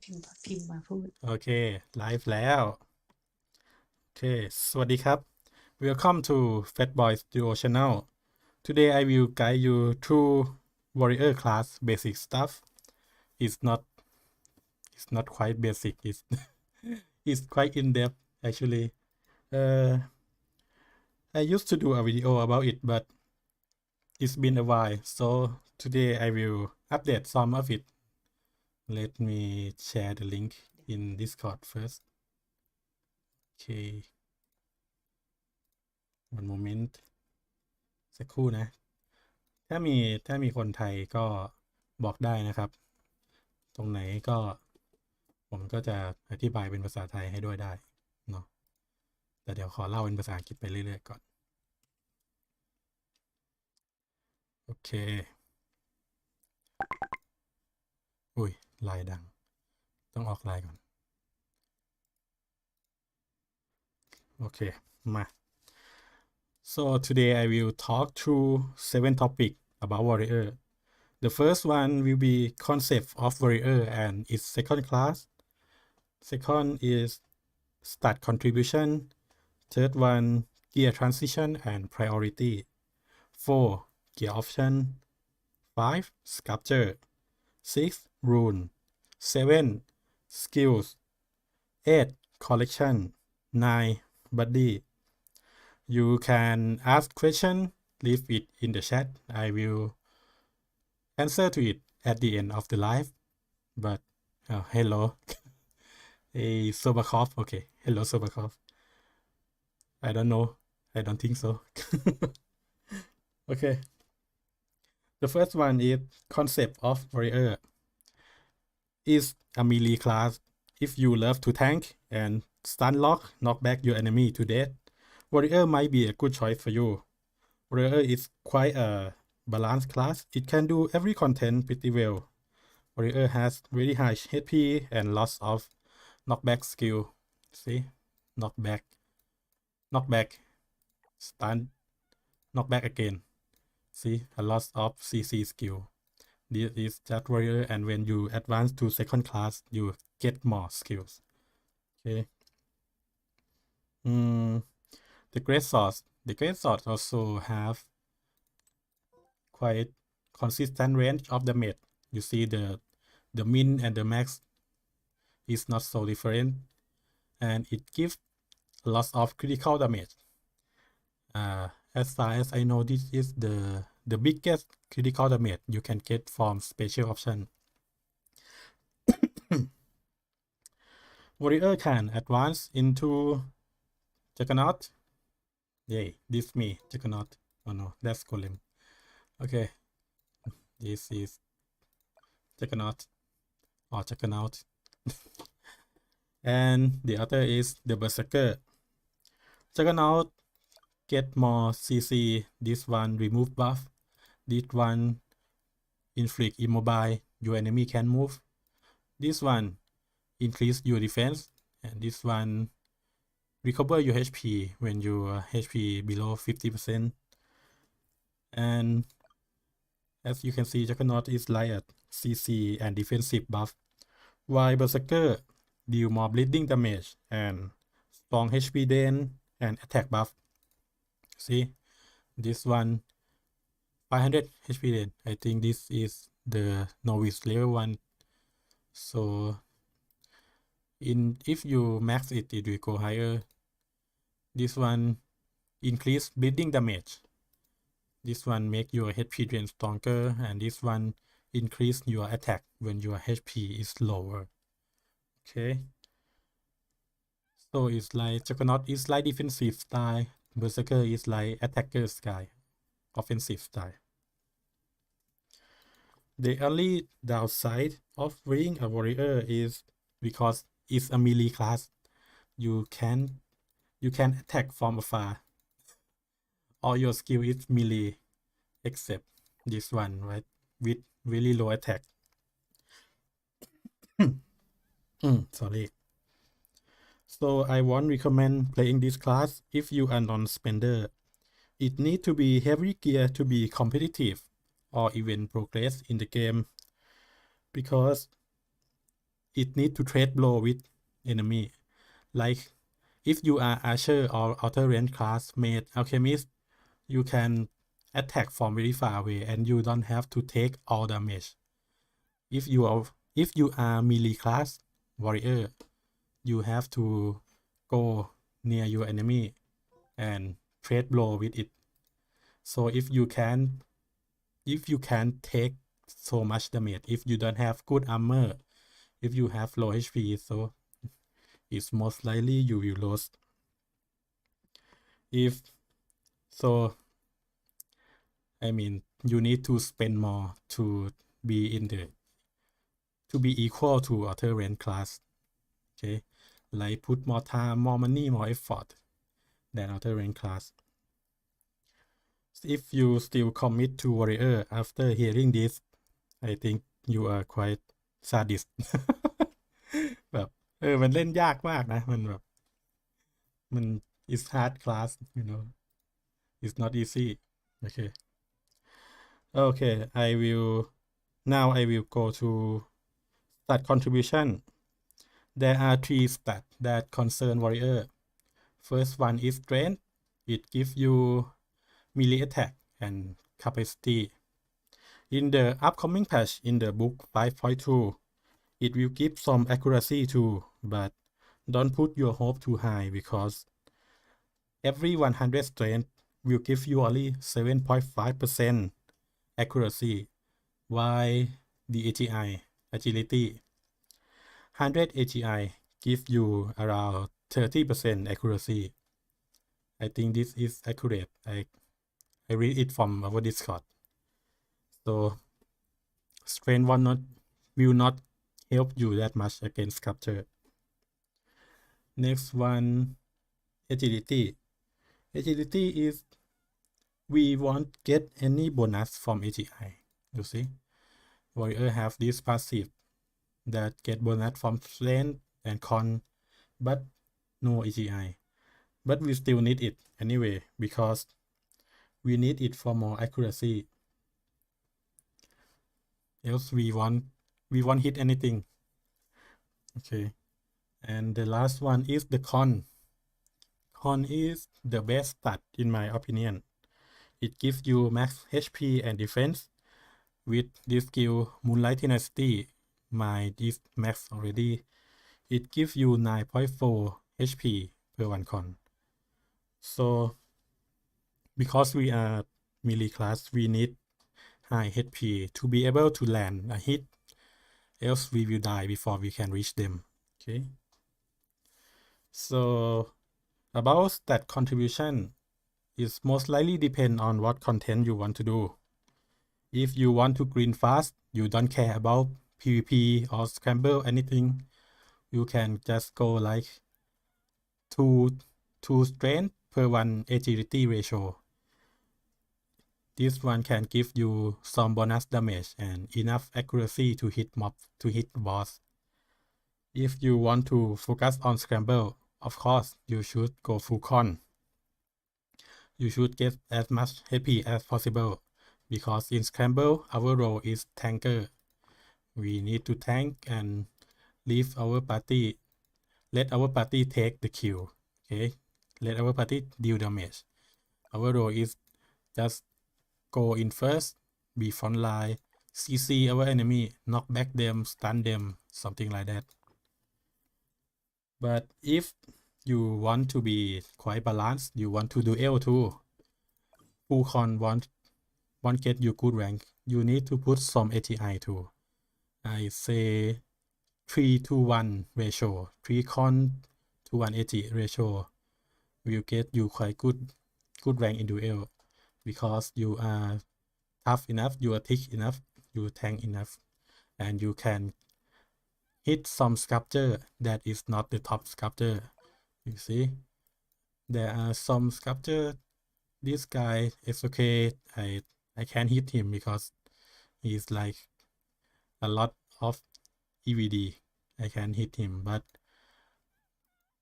พิมพ์มาพูดโอเคไลฟ์แล้วโอเคสวัสดีครับ Welcome to Fatboy Studio Channel Today I will guide you through Warrior class basic stuff It's not it's not quite basic it's it's quite in depth actually I used to do a video about it but it's been a while so today I will update some of it let me share the link in Discord first okay one moment สักครู่นะถ้ามีคนไทยก็บอกได้นะครับ ตรงไหนก็ผมก็จะอธิบายเป็นภาษาไทยให้ด้วยได้เนาะแต่เดี๋ยวขอเล่าเป็นภาษาอังกฤษไปเรื่อยๆก่อนโอเคอุ้ยไลน์ดังต้องออกไลน์ก่อนโอเคมา so today I will talk through 7 topics about warrior the first one will be concept of warrior and its second class second is stat contribution third one gear transition and priority 4 gear option 5 sculpture 6 rune 7 skills 8 collection 9 buddy you can ask question leave it in the chat I will answer to it at the end of the live but hello hey Sobakov okay hello Sobakov I don't know I don't think so okay the first one is concept of warrior is a melee class if you love to tank and stun lock knock back your enemy to death warrior might be a good choice for you warrior is quite a balanced class it can do every content pretty well warrior has very high HP and lots of knockback skill see knockback knockback stun knockback again see a lot of CC skill this is just warrior and when you advance to second class you get more skills okay the great swords also have quite consistent range of damage you see the min and the max is not so different and it gives a lot of critical damage as far as I know this is the biggest critical damage you can get from special option warrior can advance into Juggernaut yay this me Juggernaut oh no that's Golem okay this is Juggernaut or Juggernaut and the other is the Berserker Juggernaut get more CC this one remove buff this one inflict immobile your enemy can move this one increase your defense and this one recover your HP when your HP below 50% and as you can see Juggernaut is light at CC and defensive buff while Berserker deal more bleeding damage and strong HP drain and attack buff see this one 500 HP drain I think this is the novice level 1 so if you max it will go higher this one increase bleeding damage this one make your HP drain stronger and this one increase your attack when your HP is lower okay so it's like Juggernaut is like defensive style Berserker is like attacker style offensive style the only downside of being a warrior is because it's a melee class you can attack from afar all your skill is melee except this one right with really low attack sorry so I won't recommend playing this class if you are non-spender it need to be heavy gear to be competitive or even progress in the game because it need to trade blow with enemy. Like if you are archer or outer range class mage alchemist, you can attack from very far away and you don't have to take all damage. If you are melee class warrior, you have to go near your enemy and trade blow with it. So if you can take so much damage, if you don't have good armor, if you have low HP, so it's most likely you will lose. If so, I mean, you need to spend more to be equal to other rank class. Okay, like put more time, more money, more effort than other rank class. If you still commit to warrior after hearing this, I think you are quite sadist แบบมันเล่นยากมากนะ มันแบบมัน is hard class, you know, it's not easy. Okay, I will go to stat contribution. There are 3 stats that concern warrior. First one is strength. It gives you melee attack and capacity. In the upcoming patch in the book 5.2, it will give some accuracy too, but don't put your hope too high because every 100 strength will give you only 7.5% accuracy, while the AGI agility 100 AGI give you around 30% accuracy. I think this is accurate. I read it from our Discord. So strength will not help you that much against sculpture. Next one, agility. Agility is we won't get any bonus from AGI. You see, warrior have this passive that get bonus from strength and con, but no AGI. But we still need it anyway because we need it for more accuracy. Else we won't hit anything. Okay, and the last one is the con. Con is the best stat in my opinion. It gives you max HP and defense. With this skill Moonlight Tenacity, this max already. It gives you 9.4 HP per 1 con. So because we are melee class, we need high HP to be able to land a hit, else we will die before we can reach them. Okay, so about stat contribution is most likely depend on what content you want to do. If you want to grind fast, you don't care about PvP or scramble anything, you can just go like 2 strength per 1 agility ratio. This one can give you some bonus damage and enough accuracy to hit boss. If you want to focus on scramble, of course you should go full con. You should get as much HP as possible because in scramble our role is tanker. We need to tank and leave our party, let our party take the kill. Okay, let our party deal damage. Our role is just go in first, be front line, CC our enemy, knock back them, stun them, something like that. But if you want to be quite balanced, you want to duel too, full con won't get you good rank, you need to put some AGI too. I say 3-to-1 ratio, 3 con to 1 AG ratio will get you quite good rank in duel because you are tough enough, you are thick enough, you tank enough, and you can hit some sculpture that is not the top sculpture. You see, there are some sculpture. This guy is okay. I can't hit him because he's like a lot of EVD. I can hit him, but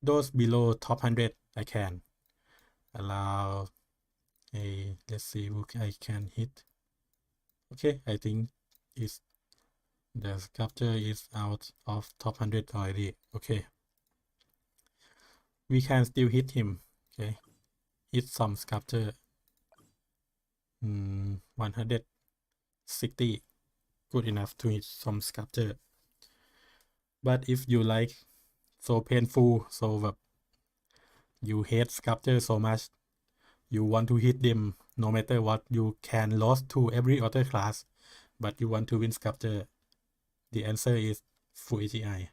those below top 100 I can allow let's see who I can hit. Okay, I think it's The sculpture is out of top 100 already. Okay. We can still hit him. Okay. Hit some sculpture. 160. Good enough to hit some sculpture. But if you like so painful, so you hate sculpture so much, you want to hit them no matter what, you can lose to every other class, but you want to win sculpture, the answer is full AGI.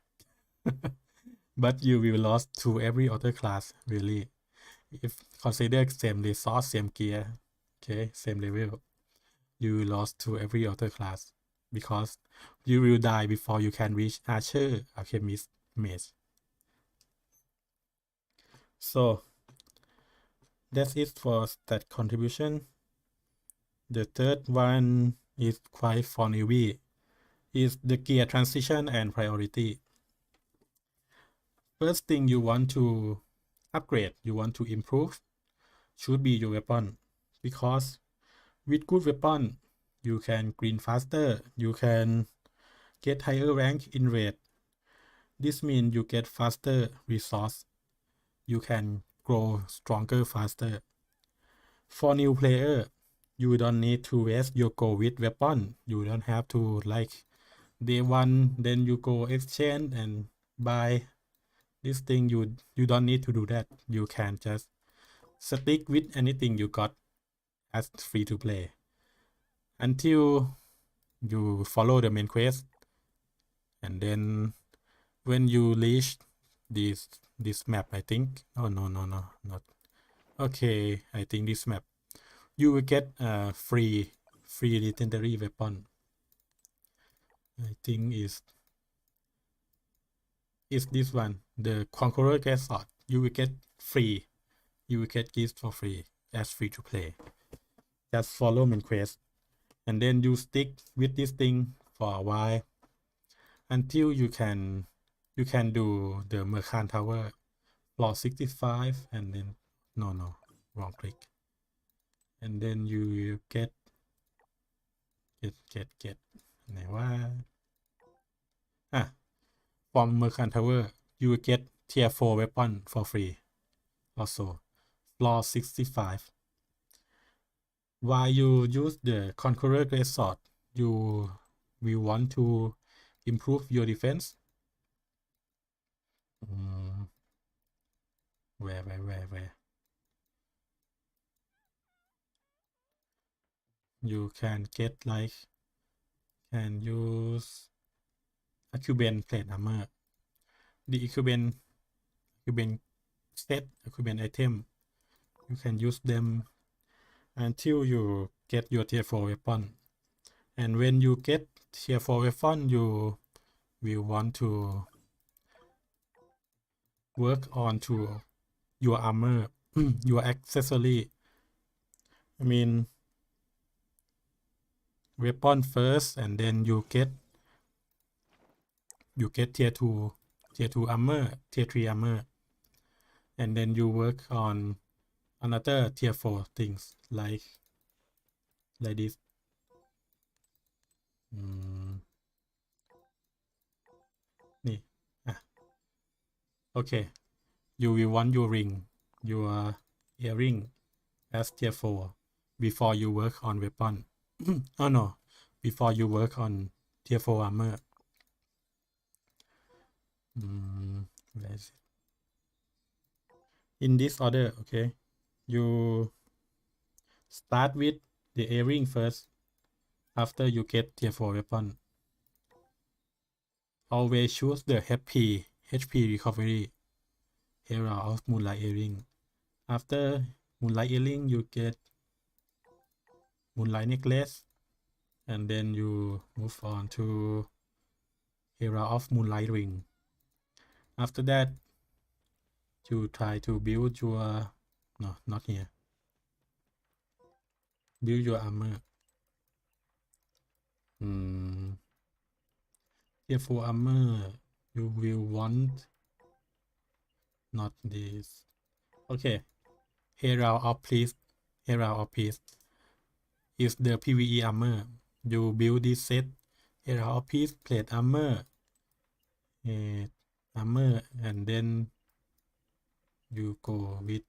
But you will lose to every other class, really. If consider same resource, same gear, okay, same level, you lost to every other class because you will die before you can reach archer, alchemist, mage. So that's it for stat contribution. The third one is quite for newbie, is the gear transition and priority. First thing you want to upgrade, you want to improve, should be your weapon, because with good weapon you can green faster, you can get higher rank in raid. This means you get faster resource, you can grow stronger faster. For new player, you don't need to waste your gold with weapon. You don't have to like day one, then you go exchange and buy this thing. You don't need to do that. You can just stick with anything you got as free to play until you follow the main quest, and then when you reach this map, I think. Oh no, not okay. I think this map you will get a free legendary weapon. I think is this one, the Conqueror Great Sword. You will get free. You will get this for free as free to play. Just follow main quest, and then you stick with this thing for a while until you can do the Merchant Tower floor 65, and then no wrong click, and then you getไหนว่าfrom Merchant Tower you will get tier 4 weapon for free also floor 65. While you use the Conqueror Great Sword, you will want to improve your defense. Where you can get like can use Acuben plate armor, the Acuben set, Acuben item. You can use them until you get your tier 4 weapon, and when you get tier 4 weapon, you will want to work on to your armor, your accessory. I mean weapon first, and then you get tier 2 armor, tier 3 armor, and then you work on another tier 4 things like this.นี่okay, you will want your ring, your earring as tier 4 before you work on weapon. Oh no, before you work on tier 4 armor. Where is it? In this order, okay, you start with the earring first after you get tier 4 weapon. Always choose the HP recovery Herald of Moonlight Earring. After Moonlight Earring, you get Moonlight Necklace, and then you move on to Herald of Moonlight Ring. After that, you try to build your no, not here. Build your armor. Tier 4 armor, you will want not this. Okay, Herald of Peace is the PvE armor. You build this set Area of Peace, plate armor, armor, and then you go with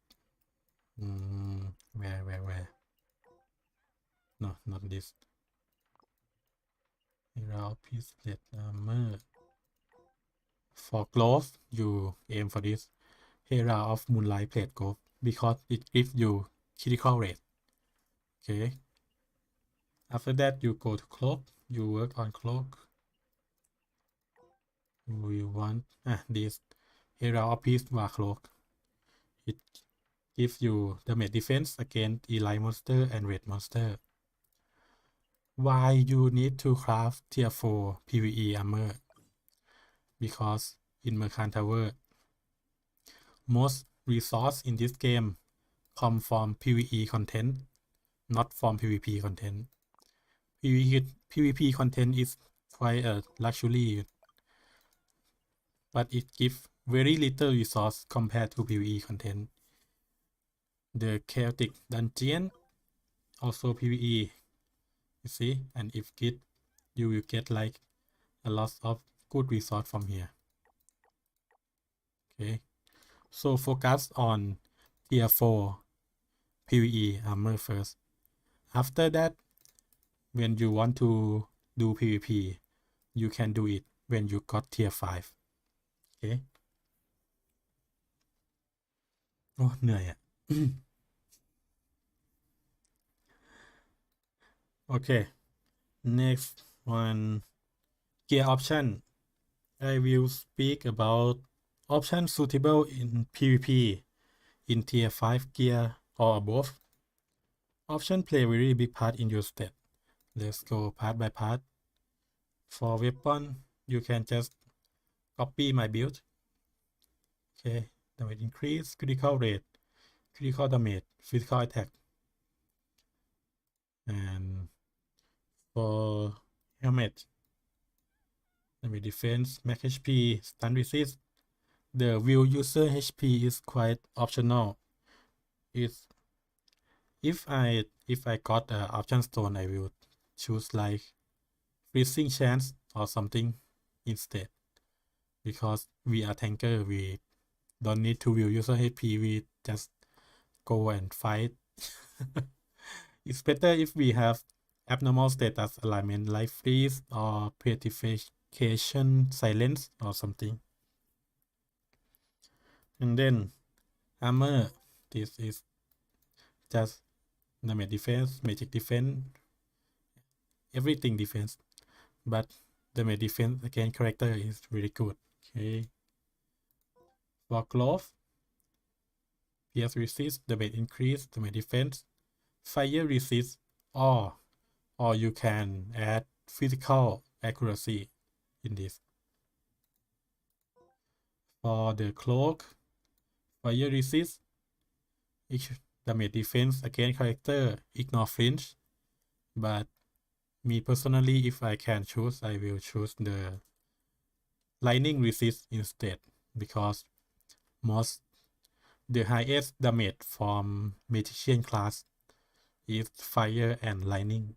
where? No, not this. Area of Peace, plate armor. For glove, you aim for this. Hera of Moonlight plate glove because it gives you critical rate. Okay. After that, you go to cloak. You work on cloak. We want this Hera of Peace War Cloak. It gives you damage defense against elite monster and red monster. Why you need to craft tier 4 PvE armor? Because in Mercant Tower, most resource in this game come from PvE content, not from PvP content. PvP content is quite a luxury, but it gives very little resource compared to PvE content. The Chaotic Dungeon, also PvE, you see, and if you will get like a lot of good resource from here. Okay, so focus on tier 4 PvE armor first. After that, when you want to do PvP, you can do it when you got tier 5. Okay. โอ้เหนื่อยอ่ะ Okay, next one, gear option. I will speak about options suitable in PvP in tier 5 gear or above. Option play a very big part in your stat. Let's go part by part. For weapon, you can just copy my build. Okay, damage increase, critical rate, critical damage, physical attack. And for helmet, damage defense, max HP, stun resist. The view user HP is quite optional. If I got an option stone, I will choose like freezing chance or something instead. Because we are tanker, we don't need to view user HP, we just go and fight. It's better if we have abnormal status alignment like freeze or petrification silence or something. And then armor, this is just damage defense, magic defense, everything defense, but damage defense against character is really good. Okay. For glove, pierce resist, damage increase, damage defense, fire resist, or you can add physical accuracy in this. For the cloak, fire resist, damage defense against character, ignore flinch, but me personally, if I can choose, I will choose the lightning resist instead, because the highest damage from magician class is fire and lightning,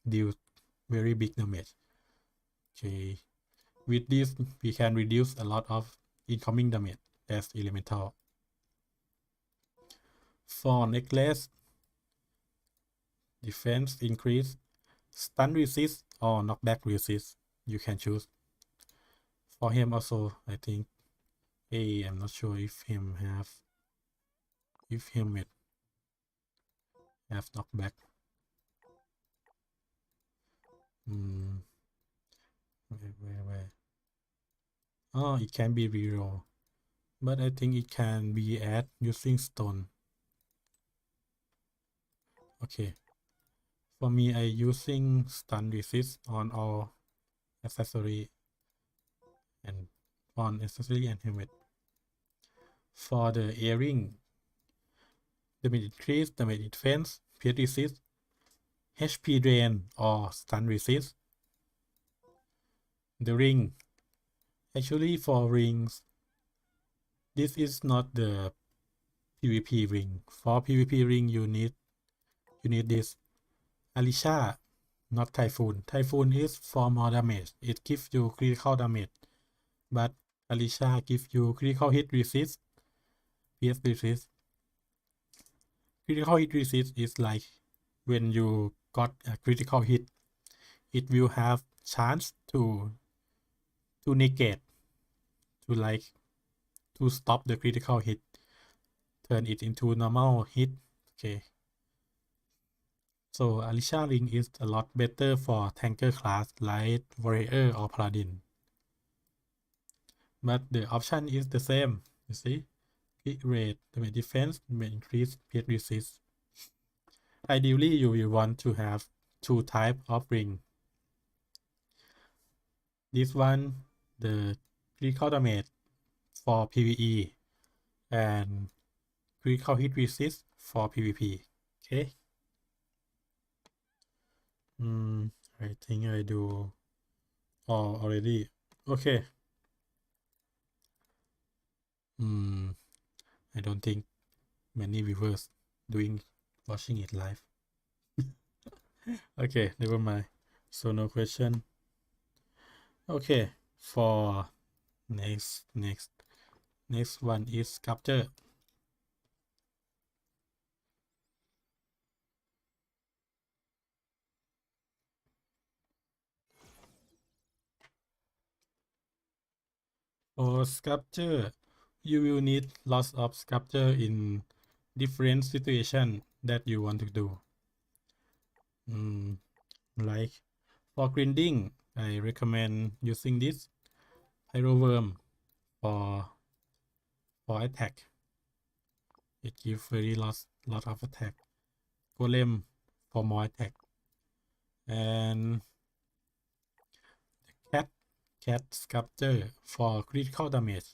deal very big damage. Okay, with this we can reduce a lot of incoming damage as elemental. For necklace, defense increase, stun resist or knockback resist, you can choose. For him also, I think I'm not sure if him have knockback. Where? Oh, it can be reroll, but I think it can be add using stone. Okay, for me, I using stun resist on all accessory and helmet. For the earring, damage increase, damage defense, pierce resist, HP drain or stun resist. The ring, actually for rings, this is not the PvP ring. For PvP ring, you need this Alisha. not Typhoon. Typhoon is for more damage. It gives you critical damage, but Alicia gives you critical hit resist, PS resist. Critical hit resist is like when you got a critical hit, it will have chance to negate, to stop the critical hit, turn it into normal hit. Okay. So Alicia Ring is a lot better for tanker class like Warrior or Paladin. But the option is the same. You see? Hit rate, damage defense, may increase, hit resist. Ideally, you will want to have two type of ring. This one, the critical damage for PvE and critical hit resist for PvP. Okay. I think I do all already. Okay. I don't think many viewers watching it live. Okay, never mind. So no question. Okay, for next one is sculpture. For sculpture, you will need lots of sculpture in different situation that you want to do. Like for grinding, I recommend using this Pyroworm for attack. It gives very lot of attack. Golem for more attack. And cat sculpture for critical damage.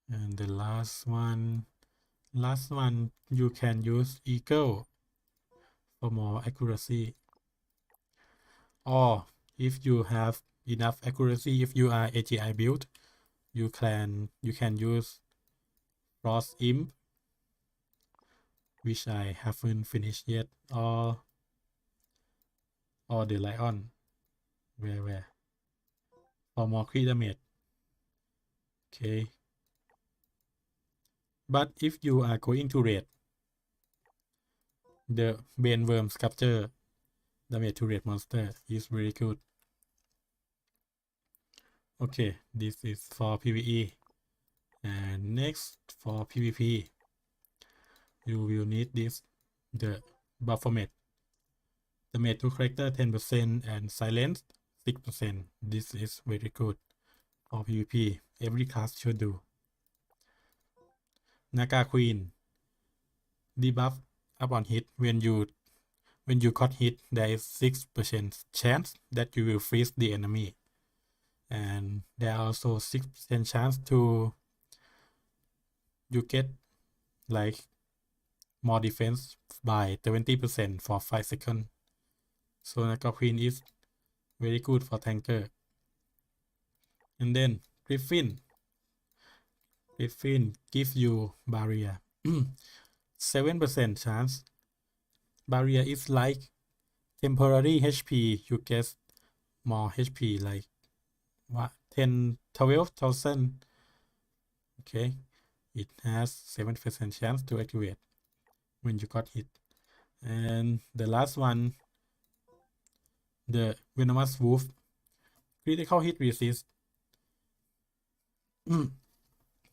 And the last one you can use eagle for more accuracy. Or if you have enough accuracy, if you are AGI build, you can use Frost Imp, which I haven't finished yet, or the lion, where for more crit damage. Okay. But if you are going to raid, the Baneworm sculpture damage to raid monster is very good. Okay, this is for PvE. And next, for PvP, you will need this, the Baphomet. Damage to character 10% and silence 6%. This is very good for PvP. Every class should do. Naga Queen. Debuff upon hit. When you got hit, there is 6% chance that you will freeze the enemy. And there are also 6% chance to you get like more defense by 20% for 5 seconds. So Naga Queen is very good for tanker. And then Griffin gives you barrier. 7% chance. Barrier is like temporary HP. You get more HP, like 12,000. Okay, it has 7% chance to activate when you got hit. And the last one, the Venomous Wolf, critical hit resist.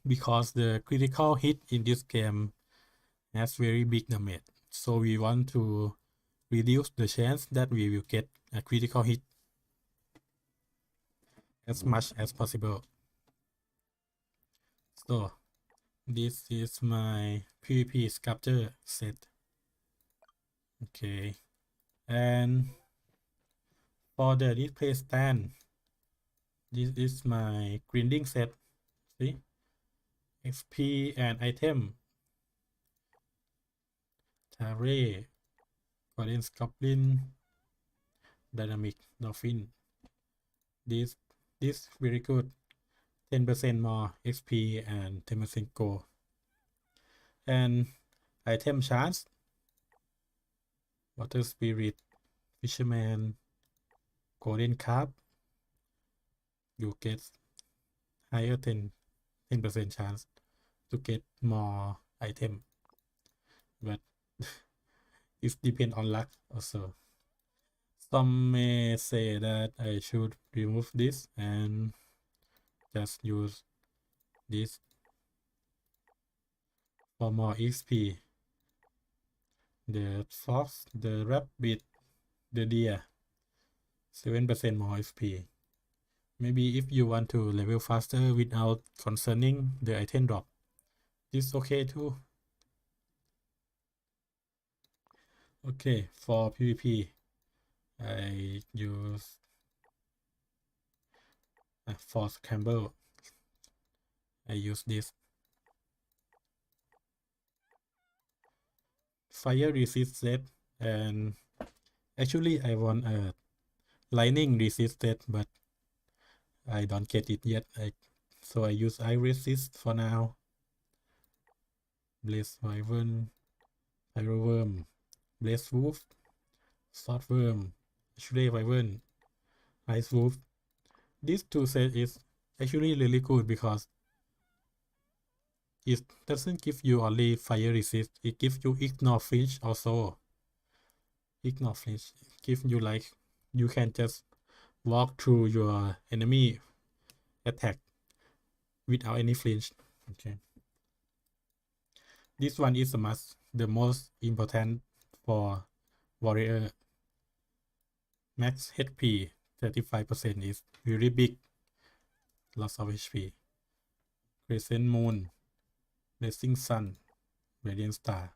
Because the critical hit in this game has very big damage, so we want to reduce the chance that we will get a critical hit as much as possible. So this is my PvP sculpture set. Okay, and for the display stand, this is my grinding set. See, XP and item. Tare, Guardian Goblin, Dynamic Dolphin. This very good. 10% more XP and 10% gold. And item chance, Water Spirit Fisherman, Golden Carp, you get higher 10% chance to get more item, but it depends on luck also. Some may say that I should remove this and just use this for more XP. The fox, the rabbit, the deer, 7% more XP. Maybe if you want to level faster without concerning the item drop, this okay too. Okay, for PvP, I use for Scramble, I use this fire resist set, and actually I want a lightning resist set, but I don't get it yet. So I use ice resist for now. Blaze Wyvern, Pyro Worm, Blaze Wolf, Sword Worm, Shredder Wyvern, Ice Wolf. These two sets is actually really good because it doesn't give you only fire resist, it gives you ignore flinch also. Ignore flinch gives you like you can just walk through your enemy attack without any flinch. Okay. This one is a must, the most important for warrior. Max HP 35% is very big. Loss of HP. Crescent Moon, Blazing Sun, Radiant Star.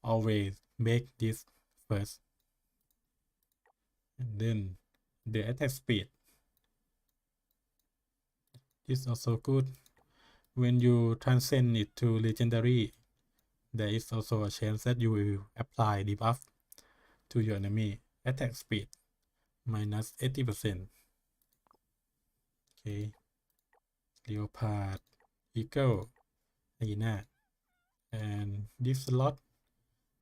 Always make this first. And then the attack speed is also good. When you transcend it to legendary, there is also a chance that you will apply debuff to your enemy. Attack speed minus 80%. Okay. Leopard, Eagle, Hyena, and this slot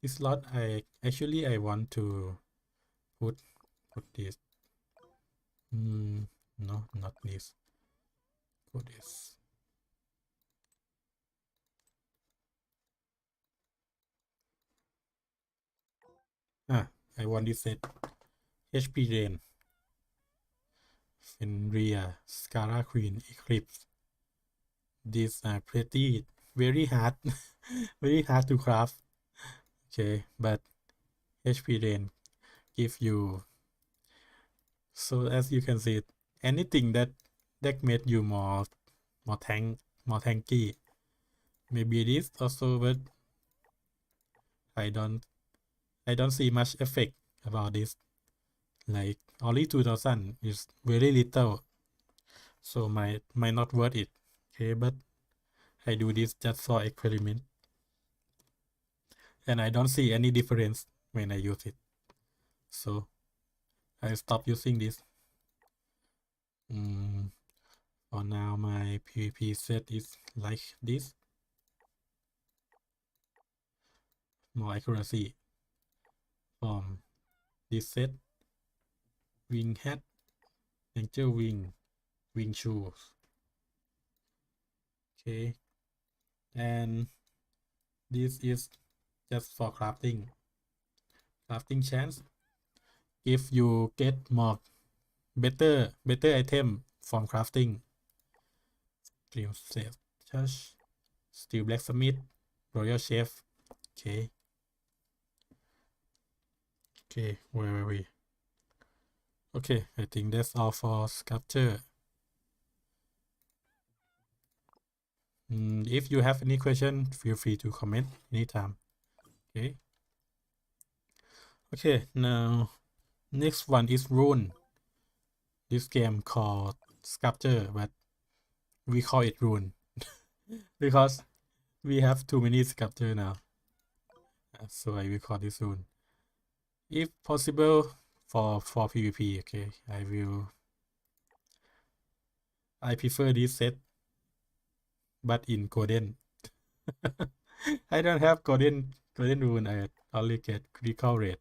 I want to put this. No, not this. Put this. I want this set. HP Drain, Fenrir, Scara Queen, Eclipse. These are pretty very hard very hard to craft. Okay, but HP Drain give you, so as you can see, anything that made you more tanky. Maybe this also, but I don't see much effect about this. Like only 2000 is very little, so might not worth it. Okay, but I do this just for experiment, and I don't see any difference when I use it, so I stop using this. For now my PvP set is like this. More accuracy from this set. Wing hat, angel wing, wing shoes. Okay, and this is just for crafting chance. If you get more better item from crafting, Dream Set Touch, Steel Blacksmith, Royal Chef. Okay, where were we? Okay, I think that's all for sculpture. If you have any question, feel free to comment anytime. Okay, now next one is Rune. This game called Sculpture, but we call it Rune because we have too many sculpture now, so I will call this Rune. If possible, for PvP, okay, I prefer this set, but in golden. I don't have golden rune. I only get critical rate,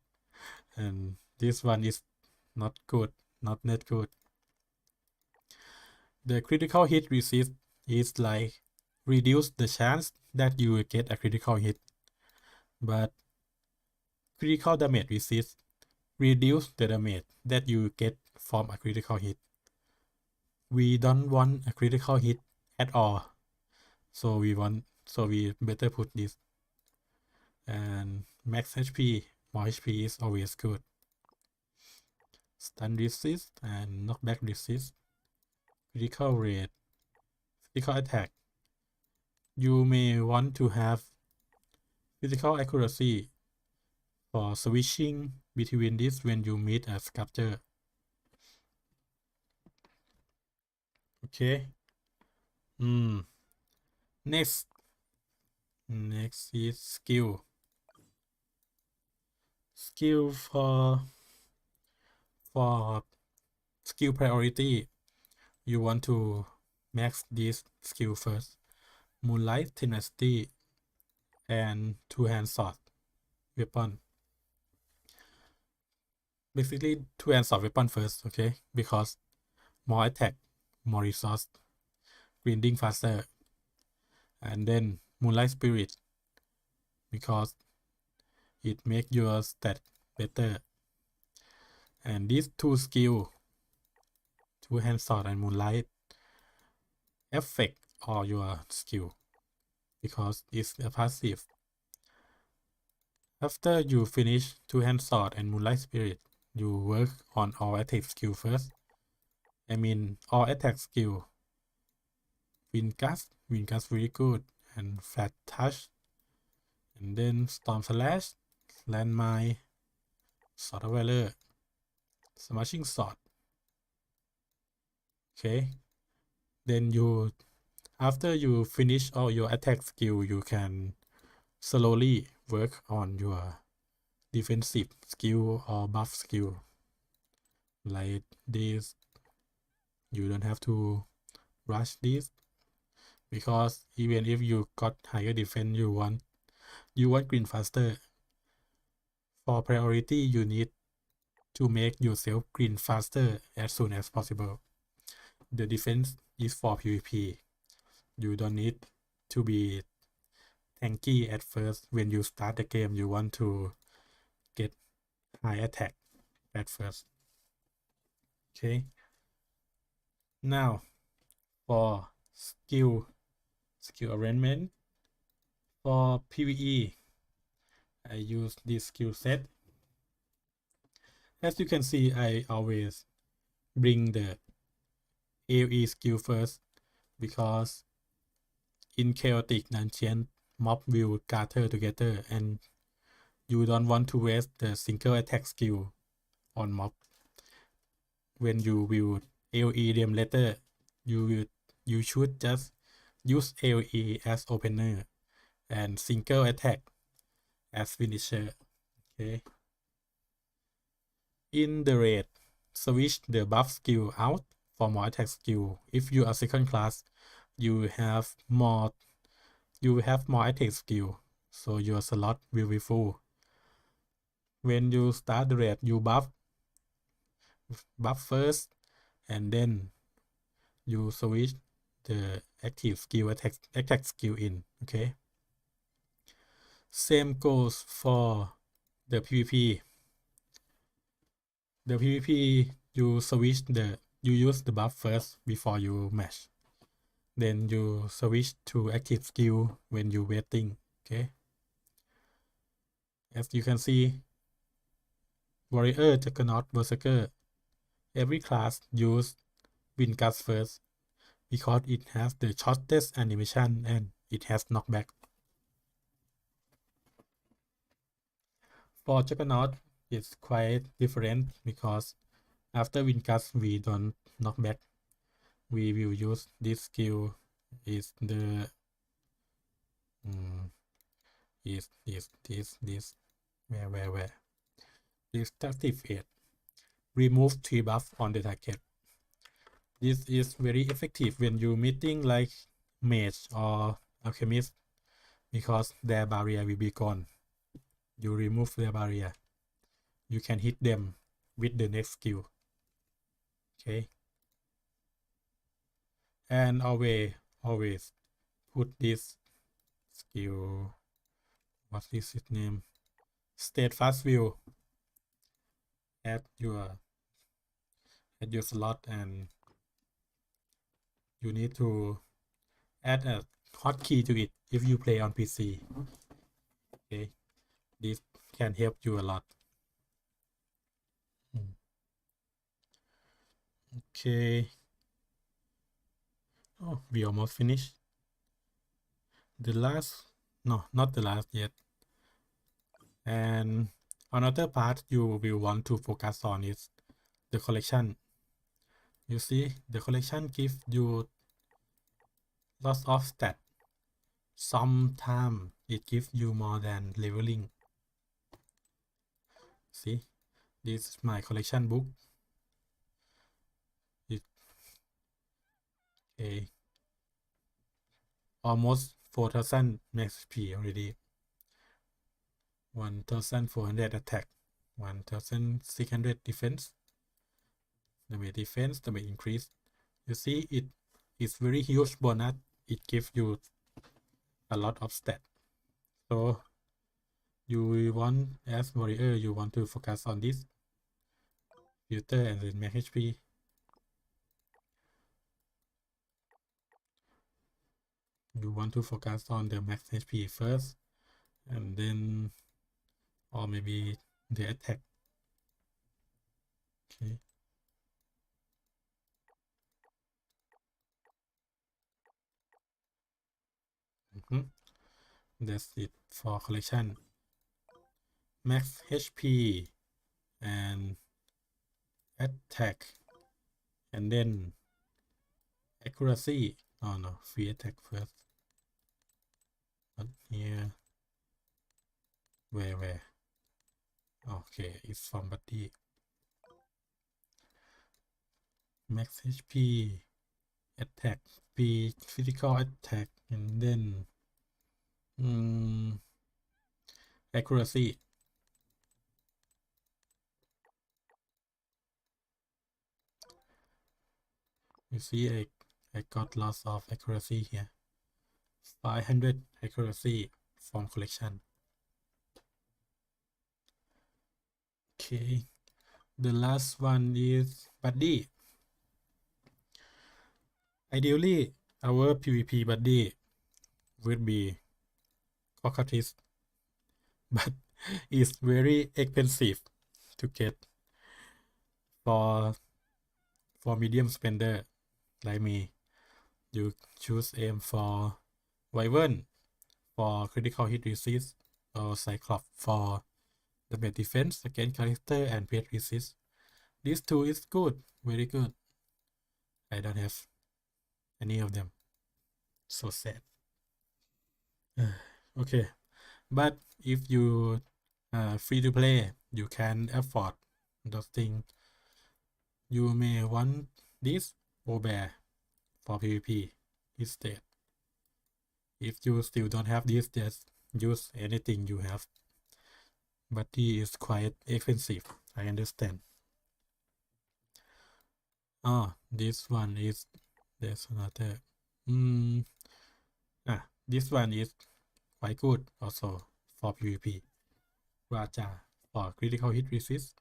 and This one is not good, not that good. The critical hit resist is like reduce the chance that you will get a critical hit, but critical damage resist reduce the damage that you get from a critical hit. We don't want a critical hit at all, so we better put this. And max HP, more HP is always good. Stun resist and knockback resist, critical rate, physical attack. You may want to have physical accuracy for switching between this when you meet a sculptor. Okay. Next is skill. Skill for skill priority. You want to max this skill first. Moonlight Tenacity and two-hand sword weapon. Basically, two-hand sword weapon first, okay? Because more attack, more resource, grinding faster. And then Moonlight Spirit, because it make your stat better. And these two skill, two-hand sword and Moonlight, affect all your skill because it's a passive. After you finish two-hand sword and Moonlight Spirit, you work on all attack skill first. I mean all attack skill. Wind Gust very good, and Flat Touch, and then Storm Slash, Landmine, Sword of Valor, Smashing Sword. Okay, then after you finish all your attack skill, you can slowly work on your defensive skill or buff skill. Like this, you don't have to rush this, because even if you got higher defense, you want green faster. For priority, you need to make yourself green faster as soon as possible. The defense is for PvP. You don't need to be tanky at first. When you start the game, you want to get high attack at first. Okay. Now, for skill arrangement, for PvE, I use this skill set. As you can see, I always bring the AoE skill first, because in chaotic dungeon, mob will gather together and you don't want to waste the single attack skill on mob. When you will AoE them later, you should just use AoE as opener and single attack as finisher. Okay. In the raid, switch the buff skill out for more attack skill. If you are second class, you have more attack skill, so your slot will be full. When you start the raid, you buff first, and then you switch the active skill attack skill in. Okay. Same goes for the PvP. The PvP, you use the buff first before you match. Then you switch to active skill when you waiting. Okay. As you can see, Warrior, Juggernaut, Berserker, every class use Wind Gust first, because it has the shortest animation and it has knockback. For Juggernaut, it's quite different, because after Wind Gust we don't knock back. We will use this skill is the is this where destructive edge. Remove 3 buff on the target. This is very effective when you meeting like mage or alchemist, because their barrier will be gone. You remove their barrier, you can hit them with the next skill. Okay, and always put this skill, what is its name, steadfast view at your slot, and you need to add a hotkey to it if you play on PC. Okay, this can help you a lot. Okay, oh, we almost finished. The last, no, not the last yet. And another part you will want to focus on is the collection. You see, the collection gives you lots of stat. Sometimes it gives you more than leveling. See, this is my collection book. Okay, almost 4,000 max HP already. 1,400 attack, 1,600 defense. Damage increase. You see, it is very huge bonus. It gives you a lot of stat. So you want, as warrior, you want to focus on this filter and then max HP. You want to focus on the max HP first, and then, or maybe the attack. Okay. That's it for collection. Max HP and attack, and then accuracy. Oh no, free attack first. But here, where? Okay, it's from body. Max HP, attack, speed, physical attack, and then accuracy. You see, I got lots of accuracy here. 500 accuracy from collection. Okay, the last one is buddy. Ideally, our PvP buddy would be Cockatrice, but it's very expensive to get for medium spender like me. You choose aim for Wyvern for critical hit resist, or Cyclops for damage defense against character and pet resist. These two is good, very good. I don't have any of them. So sad. Okay, but if you free to play, you can afford those things. You may want this Owlbear for PvP instead. If you still don't have this, just use anything you have. But it is quite expensive, I understand. Oh, this one is, there's another. This one is quite good also for PvP. Raja for critical hit resist.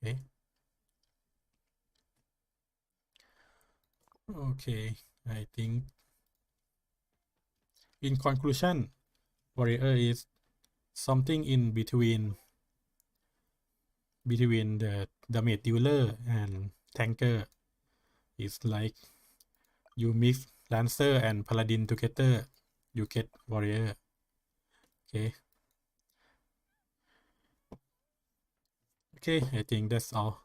Okay. Okay, I think in conclusion, warrior is something in between the damage dealer and tanker. It's like you mix lancer and paladin together, you get warrior. Okay, I think that's all.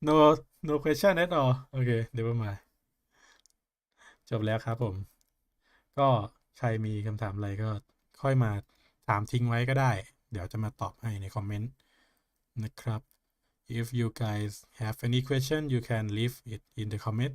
no question at all. Okay, never mind. จบแล้วครับผม ก็ใครมีคำถามอะไรก็ค่อยมาถามทิ้งไว้ก็ได้ เดี๋ยวจะมาตอบให้ในคอมเมนต์นะครับ If you guys have any question, you can leave it in the comment.